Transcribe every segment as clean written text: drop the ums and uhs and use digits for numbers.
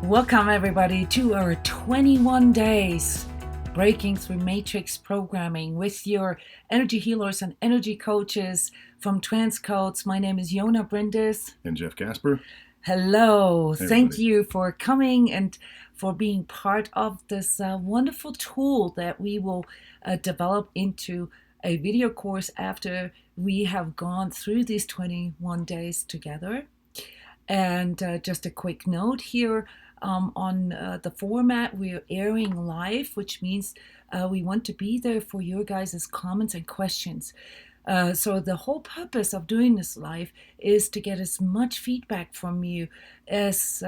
Welcome everybody to our 21 days breaking through matrix programming with your energy healers and energy coaches from transCODES. My name is Jona, Bryndis. And Jeff Casper. Hello. Hey, Thank everybody. you for coming and for being part of this wonderful tool that we will develop into a video course after we have gone through these 21 days together. And just a quick note here on the format, we're airing live, which means we want to be there for your guys' comments and questions. So the whole purpose of doing this live is to get as much feedback from you as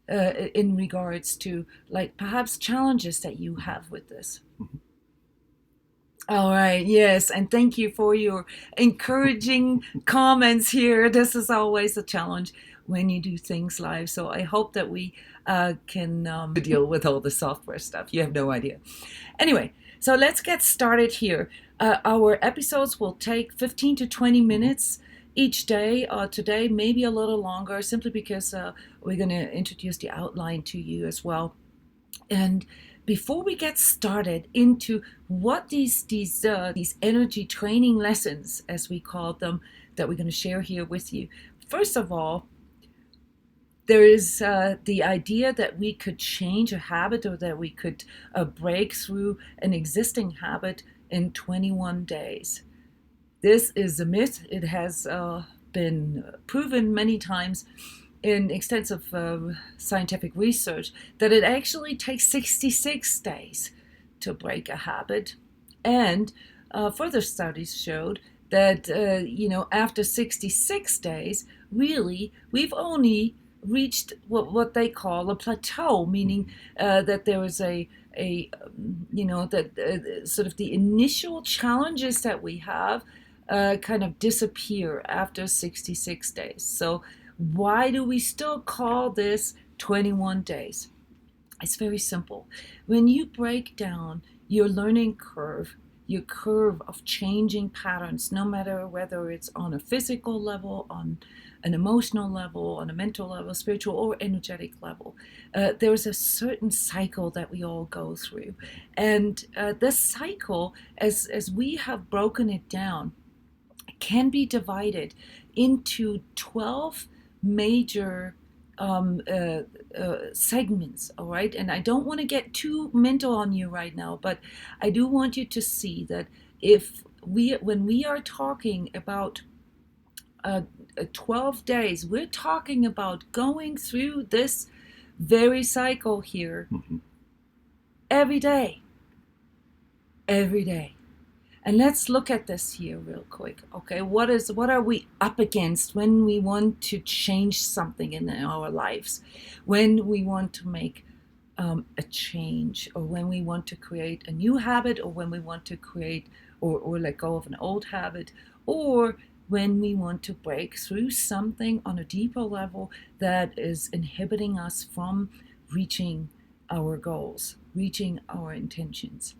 in regards to like perhaps challenges that you have with this. All right, yes, and thank you for your encouraging comments here. This is always a challenge when you do things live, so I hope that we can deal with all the software stuff. You have no idea. Anyway, so let's get started here. Our episodes will take 15 to 20 minutes each day. Today, maybe a little longer, simply because we're going to introduce the outline to you as well. And before we get started into what these energy training lessons, as we call them, that we're going to share here with you, first of all, there is the idea that we could change a habit or that we could break through an existing habit in 21 days. This is a myth. It has been proven many times in extensive scientific research that it actually takes 66 days to break a habit. And further studies showed that, after 66 days, really, we've only reached what they call a plateau, meaning that there is sort of the initial challenges that we have kind of disappear after 66 days. So why do we still call this 21 days? It's very simple. When you break down your learning curve, your curve of changing patterns, no matter whether it's on a physical level, on an emotional level, on a mental level, spiritual or energetic level, there's a certain cycle that we all go through. And this cycle, as we have broken it down, can be divided into 12 major segments, all right? And I don't want to get too mental on you right now, but I do want you to see that when we are talking about 12 days, we're talking about going through this very cycle here every day. And let's look at this here real quick. Okay, what are we up against when we want to change something in our lives, when we want to make a change, or when we want to create a new habit, or when we want to create or let go of an old habit, or when we want to break through something on a deeper level that is inhibiting us from reaching our goals, reaching our intentions.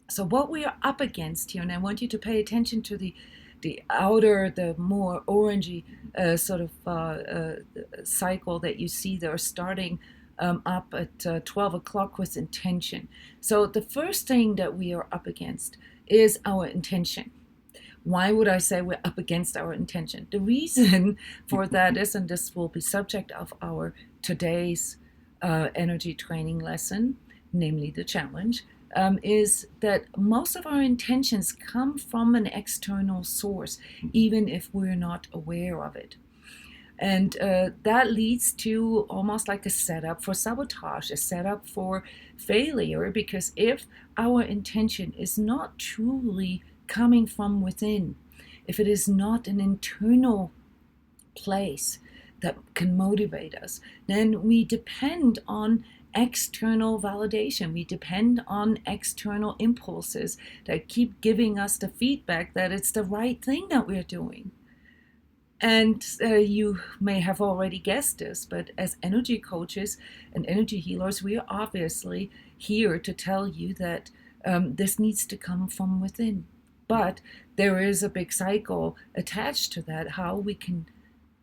So what we are up against here, and I want you to pay attention to the outer, the more orangey sort of cycle that you see there, starting up at 12 o'clock with intention. So the first thing that we are up against is our intention. Why would I say we're up against our intention? The reason for that is, and this will be subject of our today's energy training lesson, namely the challenge, is that most of our intentions come from an external source, even if we're not aware of it. And that leads to almost like a setup for sabotage, a setup for failure, because if our intention is not truly coming from within, if it is not an internal place that can motivate us, then we depend on external validation. We depend on external impulses that keep giving us the feedback that it's the right thing that we're doing. And you may have already guessed this, but as energy coaches and energy healers, we are obviously here to tell you that this needs to come from within. But there is a big cycle attached to that, how we can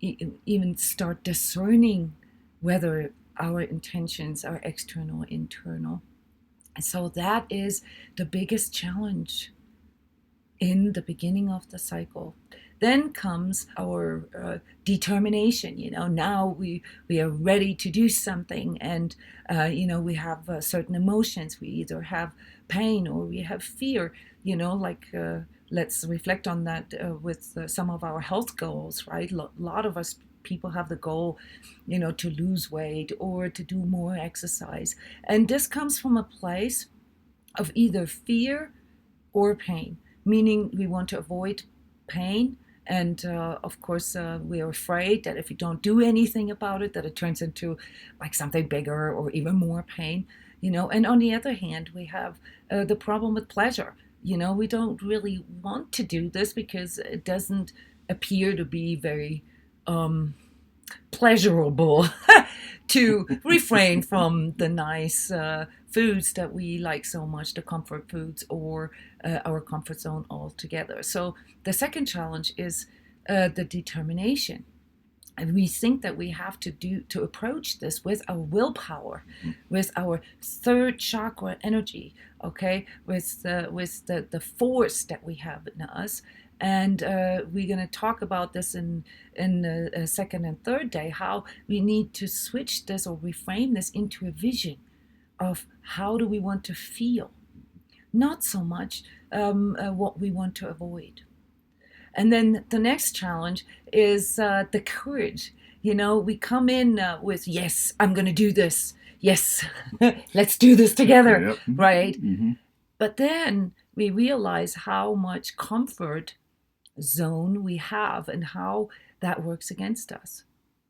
even start discerning whether our intentions are external, internal. And so that is the biggest challenge in the beginning of the cycle. Then comes our determination. Now we are ready to do something, and we have certain emotions. We either have pain or we have fear. Like let's reflect on that with some of our health goals, right? A lot of us people have the goal, to lose weight or to do more exercise, and this comes from a place of either fear or pain, meaning we want to avoid pain. And of course, we are afraid that if we don't do anything about it, that it turns into like something bigger or even more pain. And on the other hand, we have the problem with pleasure. We don't really want to do this because it doesn't appear to be very pleasurable to refrain from the nice foods that we like so much, the comfort foods, or our comfort zone altogether. So the second challenge is the determination. And we think that we have to approach this with our willpower, with our third chakra energy, okay, with the force that we have in us. And we're going to talk about this in the second and third day, how we need to switch this or reframe this into a vision of how do we want to feel, not so much what we want to avoid. And then the next challenge is the courage. We come in with, yes, I'm going to do this. Yes, let's do this together, Yep. right? Mm-hmm. But then we realize how much comfort zone we have and how that works against us.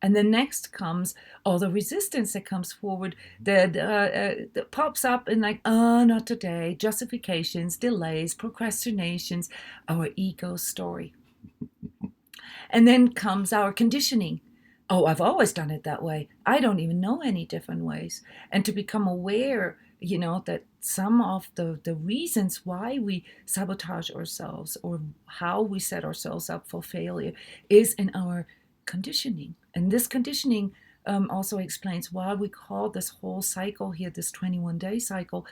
And then next comes all the resistance that comes forward that pops up and like, oh, not today, justifications, delays, procrastinations, our ego story. And then comes our conditioning. Oh, I've always done it that way. I don't even know any different ways. And to become aware, that some of the reasons why we sabotage ourselves or how we set ourselves up for failure is in our conditioning. And this conditioning also explains why we call this whole cycle here, this 21-day cycle,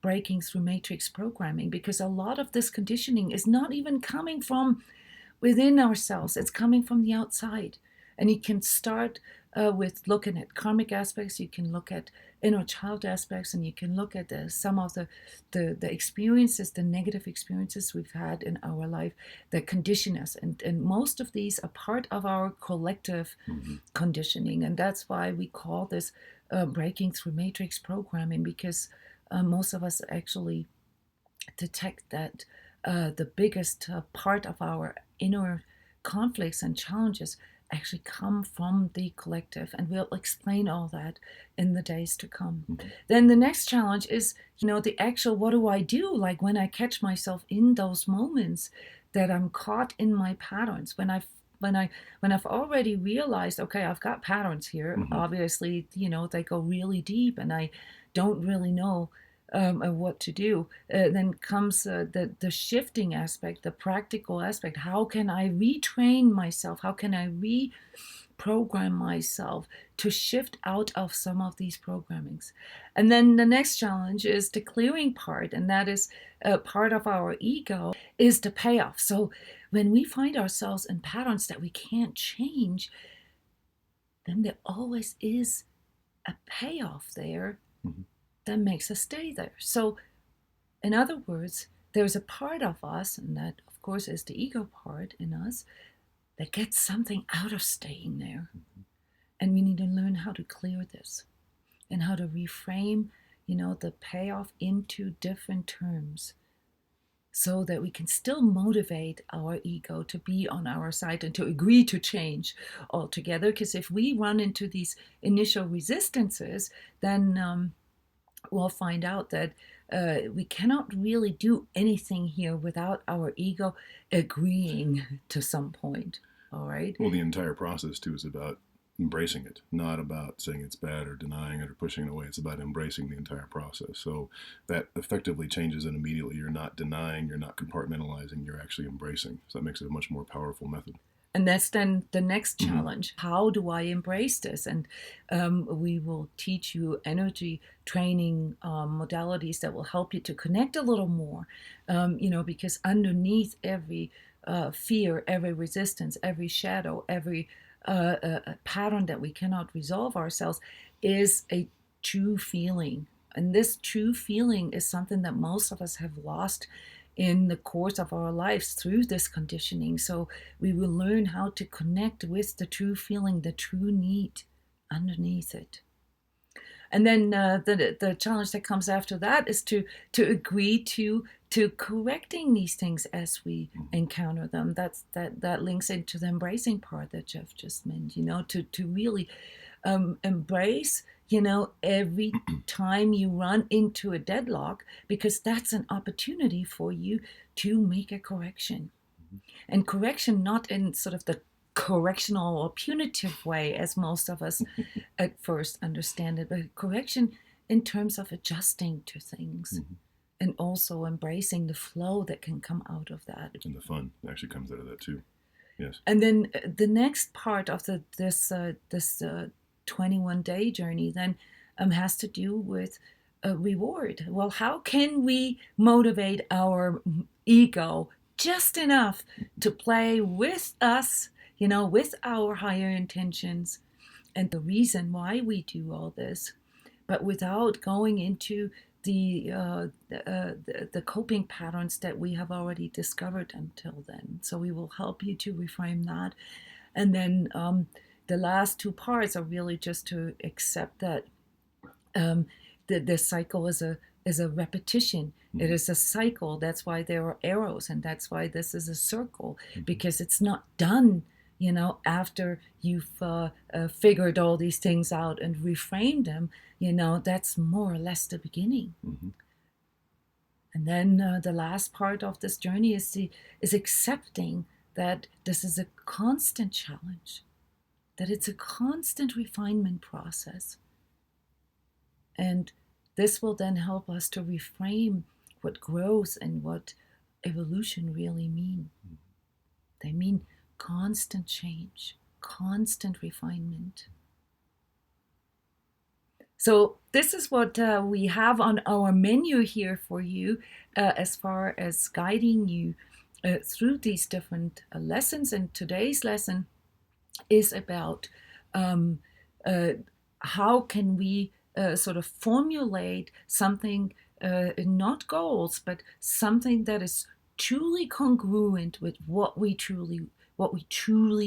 breaking through matrix programming, because a lot of this conditioning is not even coming from within ourselves, it's coming from the outside. And you can start with looking at karmic aspects, you can look at inner child aspects, and you can look at some of the experiences, the negative experiences we've had in our life that condition us. And most of these are part of our collective conditioning. And that's why we call this breaking through matrix programming, because most of us actually detect that the biggest part of our inner conflicts and challenges actually come from the collective, and we'll explain all that in the days to come. Then the next challenge is, the actual what do I do, like when I catch myself in those moments that I'm caught in my patterns, when I've already realized, okay, I've got patterns here. Obviously, they go really deep, and I don't really know what to do. Then comes the shifting aspect, the practical aspect. How can I retrain myself? How can I reprogram myself to shift out of some of these programmings? And then the next challenge is the clearing part, and that is part of our ego is the payoff. So when we find ourselves in patterns that we can't change, then there always is a payoff there that makes us stay there. So, in other words, there's a part of us, and that, of course, is the ego part in us, that gets something out of staying there. And we need to learn how to clear this and how to reframe, the payoff into different terms so that we can still motivate our ego to be on our side and to agree to change altogether. Because if we run into these initial resistances, then we'll find out that we cannot really do anything here without our ego agreeing to some point. All right. Well, the entire process too is about embracing it, not about saying it's bad or denying it or pushing it away. It's about embracing the entire process. So that effectively changes it immediately. You're not denying, you're not compartmentalizing, you're actually embracing. So that makes it a much more powerful method. And that's then the next Mm-hmm. challenge. How do I embrace this? And we will teach you energy training modalities that will help you to connect a little more, because underneath every fear, every resistance, every shadow, every pattern that we cannot resolve ourselves is a true feeling. And this true feeling is something that most of us have lost in the course of our lives through this conditioning. So we will learn how to connect with the true feeling, the true need underneath it. And then the challenge that comes after that is to agree to correcting these things as we encounter them. That links into the embracing part that Jeff just mentioned. To really embrace, every time you run into a deadlock, because that's an opportunity for you to make a correction. And correction not in sort of the correctional or punitive way as most of us at first understand it, but correction in terms of adjusting to things. And also embracing the flow that can come out of that. And the fun actually comes out of that too. Yes. And then the next part of this 21-day journey then has to do with a reward. Well, how can we motivate our ego just enough to play with us, with our higher intentions and the reason why we do all this, but without going into the coping patterns that we have already discovered until then. So we will help you to reframe that. And then the last two parts are really just to accept that the cycle is a repetition. It is a cycle. That's why there are arrows, and that's why this is a circle, because it's not done after you've figured all these things out and reframed them. That's more or less the beginning. And then the last part of this journey is accepting that this is a constant challenge, that it's a constant refinement process. And this will then help us to reframe what growth and what evolution really mean. They mean constant change, constant refinement. So this is what we have on our menu here for you as far as guiding you through these different lessons. And today's lesson is about how can we sort of formulate something, not goals, but something that is truly congruent with what we truly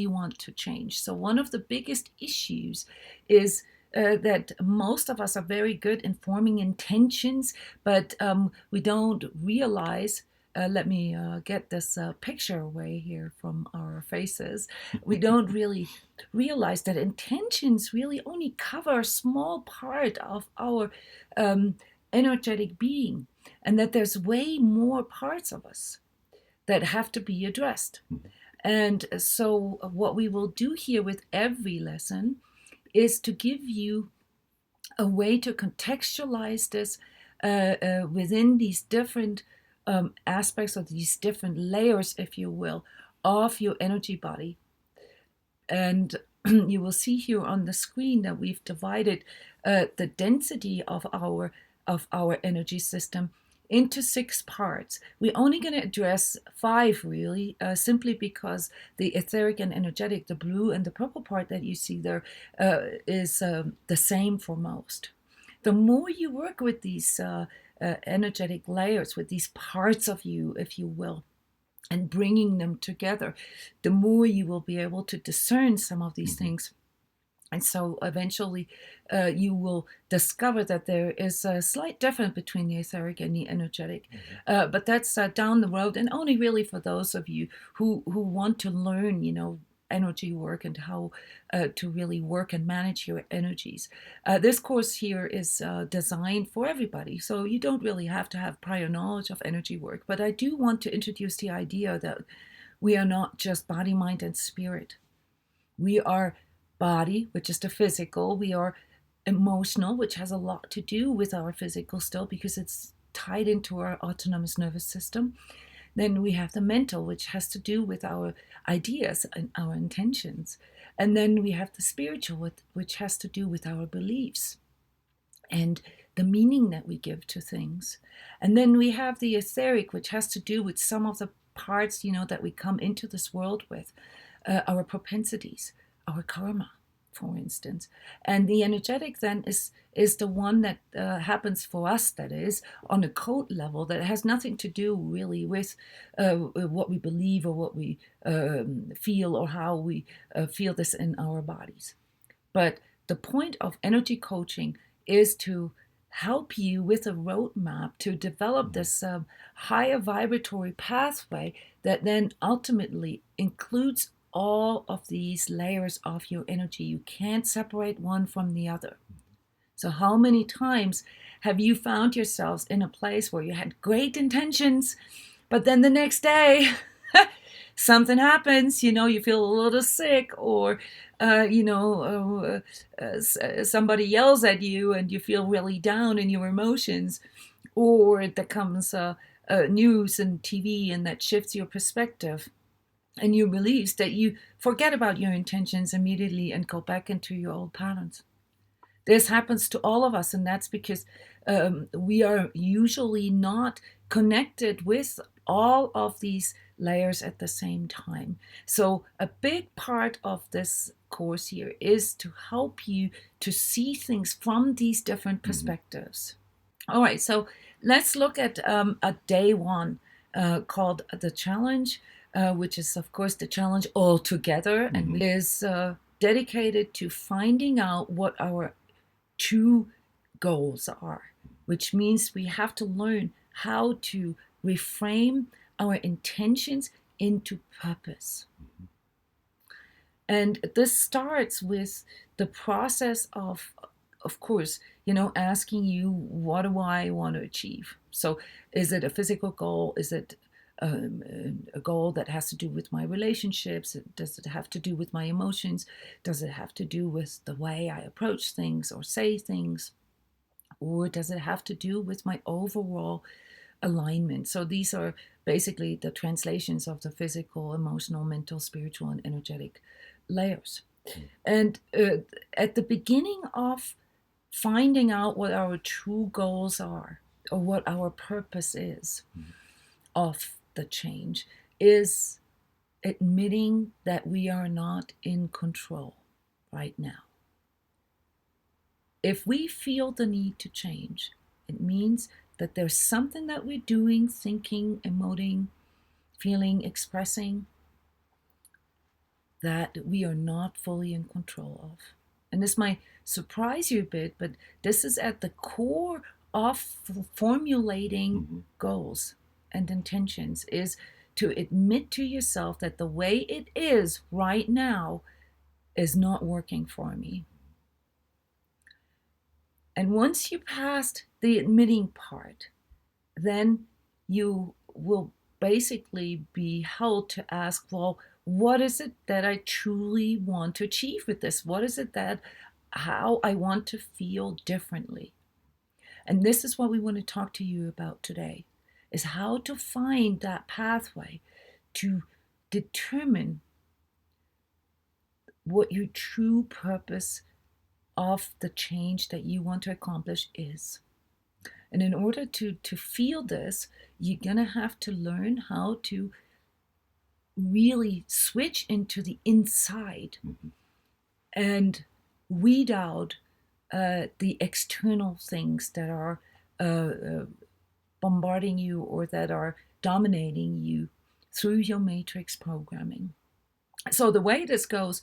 want to change. So one of the biggest issues is that most of us are very good in forming intentions, but we don't realize. Let me get this picture away here from our faces. We don't really realize that intentions really only cover a small part of our energetic being, and that there's way more parts of us that have to be addressed. And so what we will do here with every lesson is to give you a way to contextualize this within these different aspects of these different layers, if you will, of your energy body. And you will see here on the screen that we've divided the density of our energy system into 6 parts. We're only going to address 5 really, simply because the etheric and energetic, the blue and the purple part that you see there, is the same for most. The more you work with these energetic layers, with these parts of you, if you will, and bringing them together, the more you will be able to discern some of these things. And so eventually you will discover that there is a slight difference between the etheric and the energetic. But that's down the road, and only really for those of you who want to learn, energy work and how to really work and manage your energies. This course here is designed for everybody, so you don't really have to have prior knowledge of energy work. But I do want to introduce the idea that we are not just body, mind, and spirit. We are body, which is the physical. We are emotional, which has a lot to do with our physical still, because it's tied into our autonomous nervous system. Then we have the mental, which has to do with our ideas and our intentions. And then we have the spiritual, which has to do with our beliefs and the meaning that we give to things. And then we have the etheric, which has to do with some of the parts, that we come into this world with, our propensities, our karma, for instance. And the energetic then is the one that happens for us, that is on a code level, that has nothing to do really with what we believe or what we feel or how we feel this in our bodies. But the point of energy coaching is to help you with a roadmap to develop this higher vibratory pathway that then ultimately includes all of these layers of your energy. You can't separate one from the other. So how many times have you found yourselves in a place where you had great intentions, but then the next day something happens, you feel a little sick, or somebody yells at you and you feel really down in your emotions, or there comes news and TV and that shifts your perspective and you release that, you forget about your intentions immediately and go back into your old patterns. This happens to all of us, and that's because we are usually not connected with all of these layers at the same time. So a big part of this course here is to help you to see things from these different perspectives. All right, so let's look at a day one called the challenge, which is of course the challenge altogether, and is dedicated to finding out what our true goals are, which means we have to learn how to reframe our intentions into purpose. And this starts with the process of course, asking you, what do I want to achieve? So is it a physical goal? Is it a goal that has to do with my relationships? Does it have to do with my emotions? Does it have to do with the way I approach things or say things? Or does it have to do with my overall alignment? So these are basically the translations of the physical, emotional, mental, spiritual, and energetic layers. And at the beginning of finding out what our true goals are, or what our purpose is of the change, is admitting that we are not in control right now. If we feel the need to change, it means that there's something that we're doing, thinking, emoting, feeling, expressing, that we are not fully in control of. And this might surprise you a bit, but this is at the core of formulating goals and intentions, is to admit to yourself that the way it is right now is not working for me. And once you passed the admitting part, then you will basically be held to ask, well, what is it that I truly want to achieve with this? What is it that, how I want to feel differently? And this is what we want to talk to you about today, is how to find that pathway to determine what your true purpose of the change that you want to accomplish is. And in order to feel this, you're going to have to learn how to really switch into the inside and weed out the external things that are bombarding you or that are dominating you through your matrix programming. So the way this goes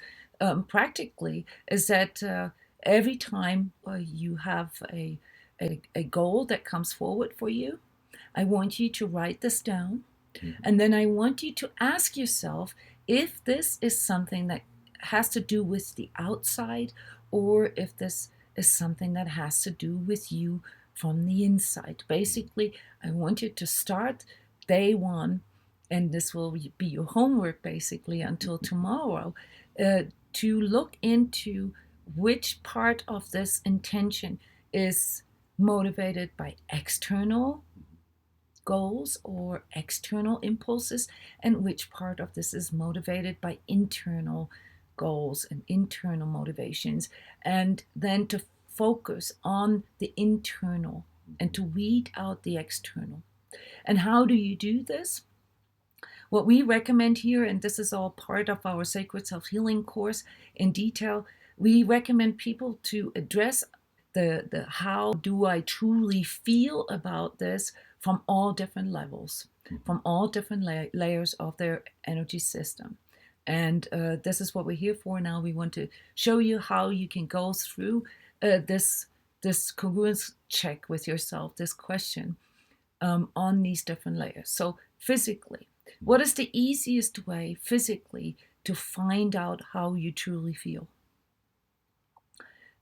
practically is that every time you have a goal that comes forward for you, I want you to write this down. And then I want you to ask yourself if this is something that has to do with the outside, or if this is something that has to do with you from the inside. Basically, I want you to start day one, and this will be your homework basically until tomorrow, to look into which part of this intention is motivated by external goals or external impulses, and which part of this is motivated by internal goals and internal motivations, and then to focus on the internal and to weed out the external. And how do you do this? What we recommend here, and this is all part of our Sacred Self-Healing course in detail, we recommend people to address the how do I truly feel about this from all different levels, from all different layers of their energy system. And this is what we're here for now. We want to show you how you can go through this congruence check with yourself, this question on these different layers. So physically, what is the easiest way physically to find out how you truly feel?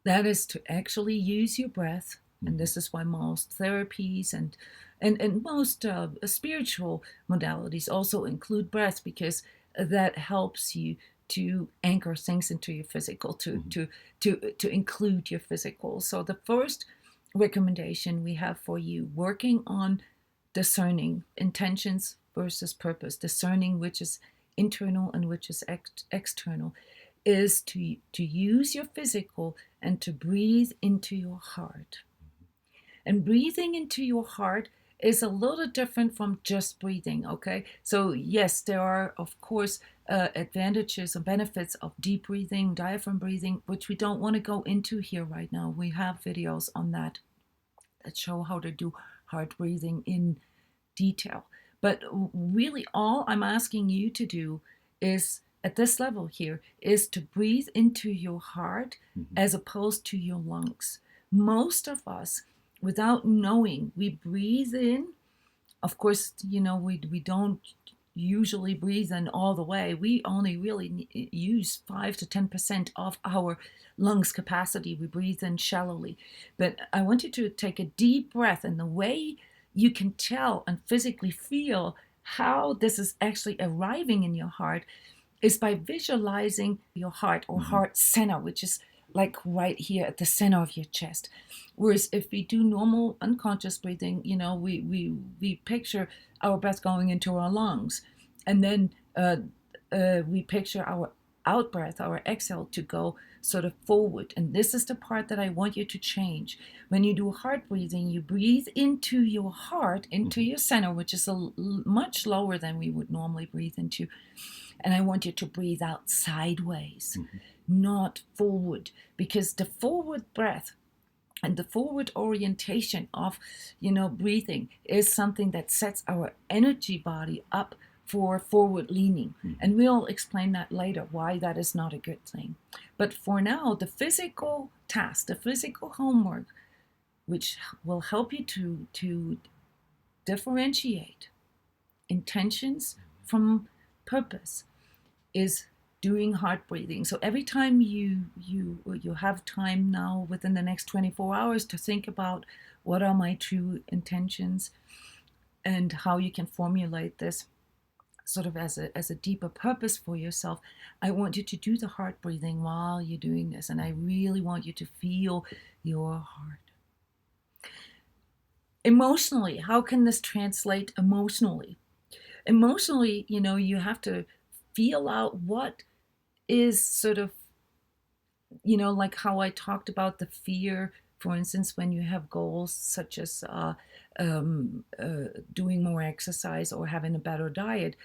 That is to actually use your breath. And this is why most therapies and most spiritual modalities also include breath, because that helps you to anchor things into your physical, to include your physical. So the first recommendation we have for you, working on discerning intentions versus purpose, discerning which is internal and which is external, is to use your physical and to breathe into your heart. And breathing into your heart is a little different from just breathing, okay? So yes, there are, of course, advantages and benefits of deep breathing, diaphragm breathing, which we don't want to go into here right now. We have videos on that show how to do heart breathing in detail. But really all I'm asking you to do is, at this level here, is to breathe into your heart as opposed to your lungs. Most of us, without knowing, we breathe in. Of course, we don't usually breathe in all the way. We only really use 5 to 10% of our lungs capacity. We breathe in shallowly. But I want you to take a deep breath, and the way you can tell and physically feel how this is actually arriving in your heart is by visualizing your heart or heart center, which is like right here at the center of your chest. Whereas if we do normal unconscious breathing, we picture our breath going into our lungs, and then we picture our out breath, our exhale, to go sort of forward. And this is the part that I want you to change. When you do heart breathing, you breathe into your heart, into your center, which is much lower than we would normally breathe into. And I want you to breathe out sideways, not forward, because the forward breath and the forward orientation of, breathing is something that sets our energy body up for forward leaning. And we'll explain that later, why that is not a good thing. But for now, the physical task, the physical homework, which will help you to differentiate intentions from purpose, is doing heart breathing. So every time you have time now within the next 24 hours to think about what are my true intentions and how you can formulate this sort of as a deeper purpose for yourself, I want you to do the heart breathing while you're doing this. And I really want you to feel your heart. Emotionally, how can this translate emotionally? Emotionally, you have to feel out what is sort of, like how I talked about the fear, for instance, when you have goals such as doing more exercise or having a better diet.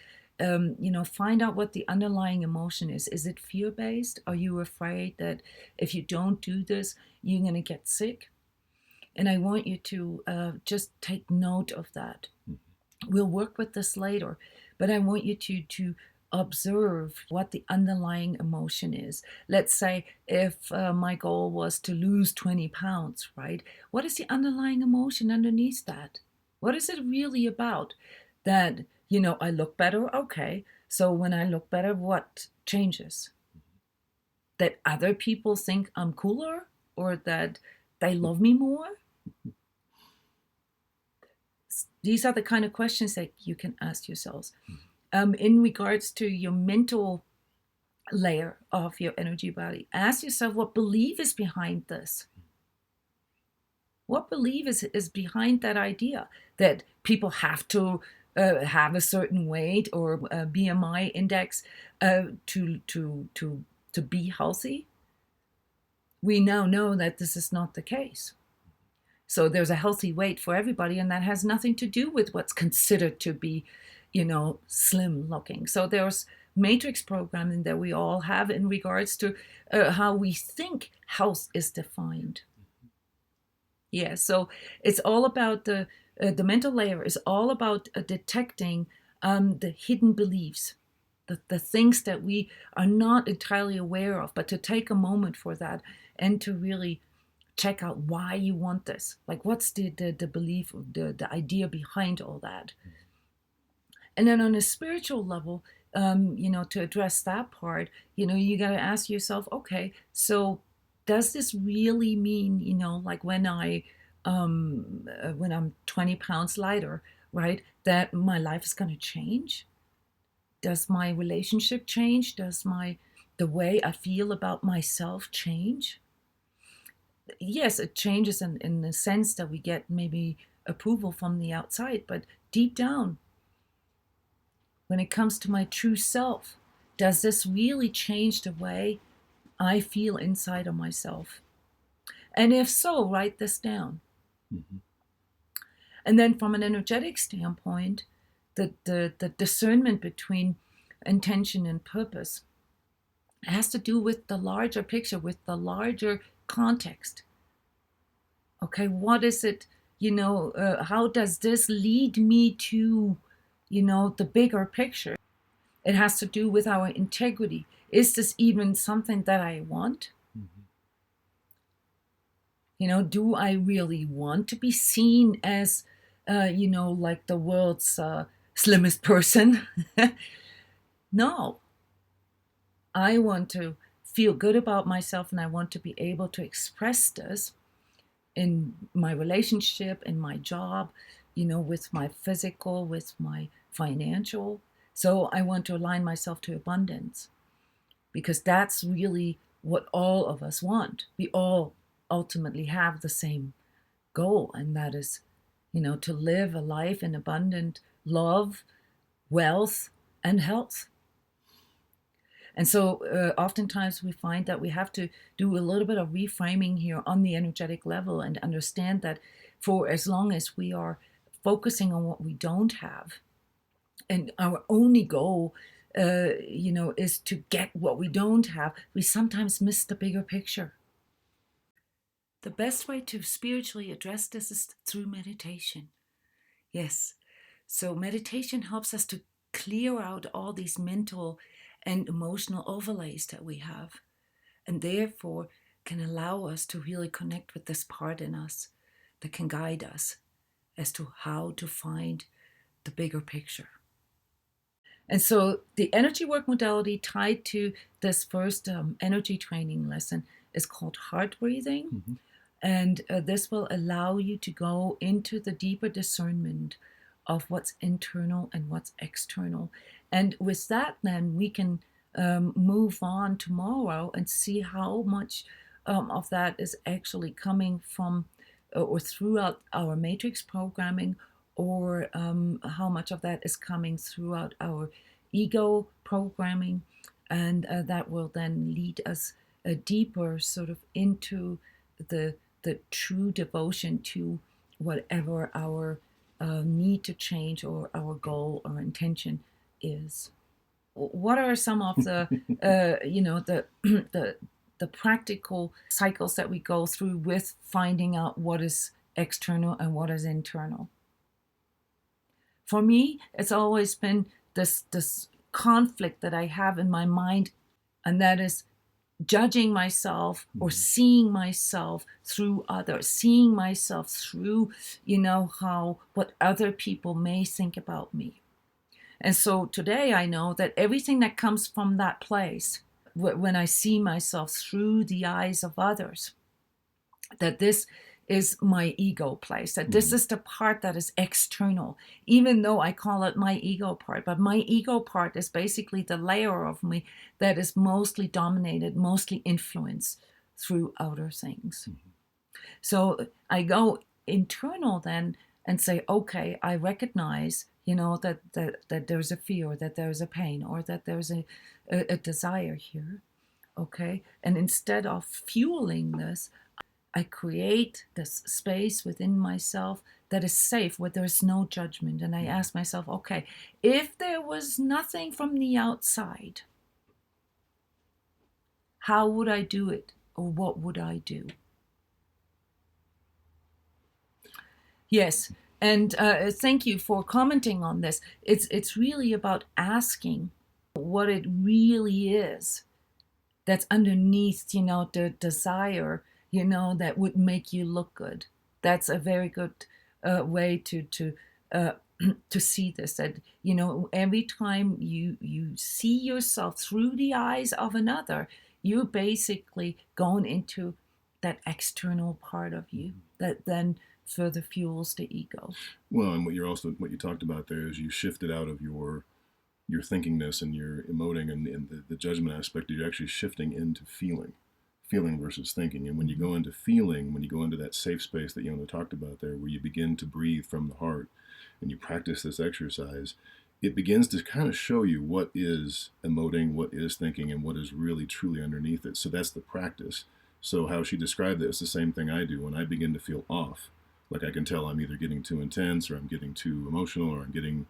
Find out what the underlying emotion is. Is it fear-based? Are you afraid that if you don't do this, you're going to get sick? And I want you to just take note of that. We'll work with this later, but I want you to observe what the underlying emotion is. Let's say if my goal was to lose 20 pounds, right? What is the underlying emotion underneath that? What is it really about? That, I look better, okay. So when I look better, what changes? That other people think I'm cooler, or that they love me more? These are the kind of questions that you can ask yourselves. In regards to your mental layer of your energy body, ask yourself what belief is behind this. What belief is behind that idea that people have to have a certain weight or a BMI index to be healthy. We now know that this is not the case. So there's a healthy weight for everybody, and that has nothing to do with what's considered to be, slim looking. So there's matrix programming that we all have in regards to how we think health is defined. Yeah, so it's all about the mental layer is all about detecting the hidden beliefs, the things that we are not entirely aware of, but to take a moment for that and to really check out why you want this. Like, what's the belief, the idea behind all that? And then on a spiritual level, to address that part, you got to ask yourself, okay, so does this really mean, like when when I'm 20 pounds lighter, right, that my life is going to change? Does my relationship change? Does the way I feel about myself change? Yes, it changes in the sense that we get maybe approval from the outside, but deep down, when it comes to my true self, does this really change the way I feel inside of myself? And if so, write this down. Mm-hmm. And then from an energetic standpoint, the discernment between intention and purpose has to do with the larger picture, with the larger context. Okay, what is it, how does this lead me to, the bigger picture? It has to do with our integrity. Is this even something that I want? Mm-hmm. Do I really want to be seen as, like the world's slimmest person? No. I want to feel good about myself, and I want to be able to express this in my relationship, in my job, with my physical, with my financial. So I want to align myself to abundance, because that's really what all of us want. We all ultimately have the same goal, and that is, to live a life in abundant love, wealth, and health. And so oftentimes we find that we have to do a little bit of reframing here on the energetic level and understand that for as long as we are focusing on what we don't have, and our only goal, is to get what we don't have, we sometimes miss the bigger picture. The best way to spiritually address this is through meditation. Yes. So meditation helps us to clear out all these mental and emotional overlays that we have, and therefore can allow us to really connect with this part in us that can guide us as to how to find the bigger picture. And so the energy work modality tied to this first energy training lesson is called heart breathing. Mm-hmm. And this will allow you to go into the deeper discernment of what's internal and what's external. And with that, then we can move on tomorrow and see how much of that is actually coming from or throughout our matrix programming, or how much of that is coming throughout our ego programming. And that will then lead us deeper sort of into the true devotion to whatever our need to change or our goal or intention is. What are some of the the practical cycles that we go through with finding out what is external and what is internal? For me, it's always been this conflict that I have in my mind, and that is judging myself or seeing myself through others, seeing myself through, how what other people may think about me. And so today I know that everything that comes from that place, when I see myself through the eyes of others, that this is my ego place, that this is the part that is external, even though I call it my ego part. But my ego part is basically the layer of me that is mostly dominated, mostly influenced through outer things. Mm-hmm. So I go internal then and say, okay, I recognize, that there's a fear, that there's a pain, or that there's a desire here. Okay. And instead of fueling this, I create this space within myself that is safe, where there's no judgment. And I ask myself, okay, if there was nothing from the outside, how would I do it? Or what would I do? Yes. And thank you for commenting on this. It's really about asking what it really is that's underneath, the desire, that would make you look good. That's a very good way uh, to see this. That every time you see yourself through the eyes of another, you're basically going into that external part of you that then further fuels the ego. Well, and what you talked about there is you shifted out of your thinkingness and your emoting and the judgment aspect. You're actually shifting into feeling versus thinking. And when you go into feeling, when you go into that safe space that Jona talked about there, where you begin to breathe from the heart and you practice this exercise, it begins to kind of show you what is emoting, what is thinking, and what is really truly underneath it. So that's the practice. So how she described it is the same thing I do. When I begin to feel off, like I can tell I'm either getting too intense, or I'm getting too emotional, or I'm getting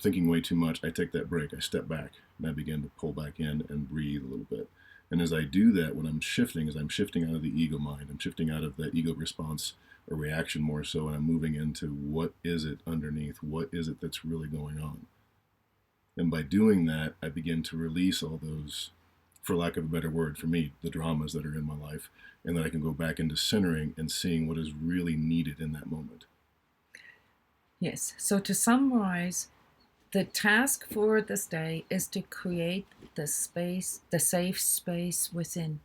thinking way too much, I take that break, I step back, and I begin to pull back in and breathe a little bit. And as I do that, what I'm shifting is I'm shifting out of the ego mind. I'm shifting out of that ego response or reaction more so, and I'm moving into what is it underneath? What is it that's really going on? And by doing that, I begin to release all those, for lack of a better word for me, the dramas that are in my life, and then I can go back into centering and seeing what is really needed in that moment. Yes. So to summarize, the task for this day is to create the space, the safe space within,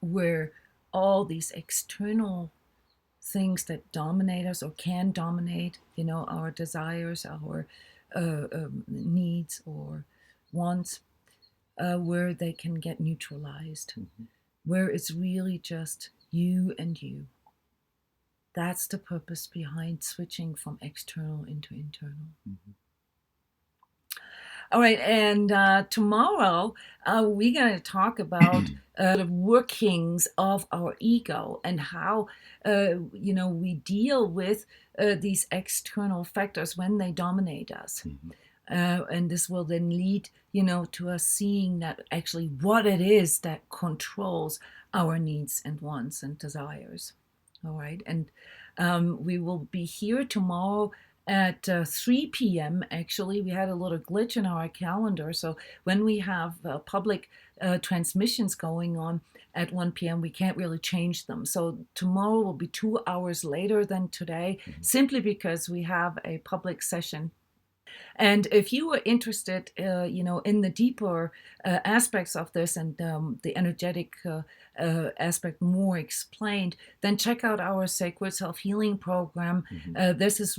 where all these external things that dominate us or can dominate, our desires, our needs or wants, where they can get neutralized, where it's really just you and you. That's the purpose behind switching from external into internal. All right, and tomorrow we're going to talk about the workings of our ego and how we deal with these external factors when they dominate us. And this will then lead, to us seeing that actually what it is that controls our needs and wants and desires. All right, and we will be here tomorrow at 3 p.m. Actually, we had a little glitch in our calendar. So when we have public transmissions going on at 1 p.m., we can't really change them. So tomorrow will be 2 hours later than today, simply because we have a public session. And if you are interested, in the deeper aspects of this and the energetic aspect more explained, then check out our Sacred Self-Healing Program. This is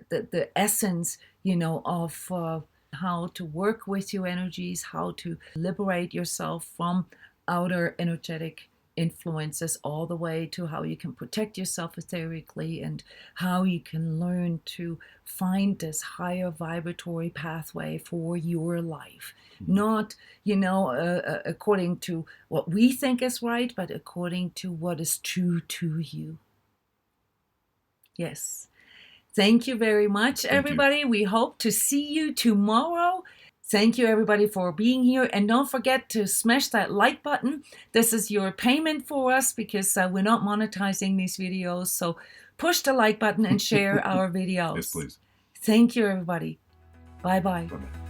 the essence, of how to work with your energies, how to liberate yourself from outer energetic influences, all the way to how you can protect yourself etherically and how you can learn to find this higher vibratory pathway for your life. Not, according to what we think is right, but according to what is true to you. Yes. Thank you very much, everybody. We hope to see you tomorrow. Thank you, everybody, for being here. And don't forget to smash that like button. This is your payment for us because we're not monetizing these videos. So push the like button and share our videos. Yes, please. Thank you, everybody. Bye-bye. Bye-bye.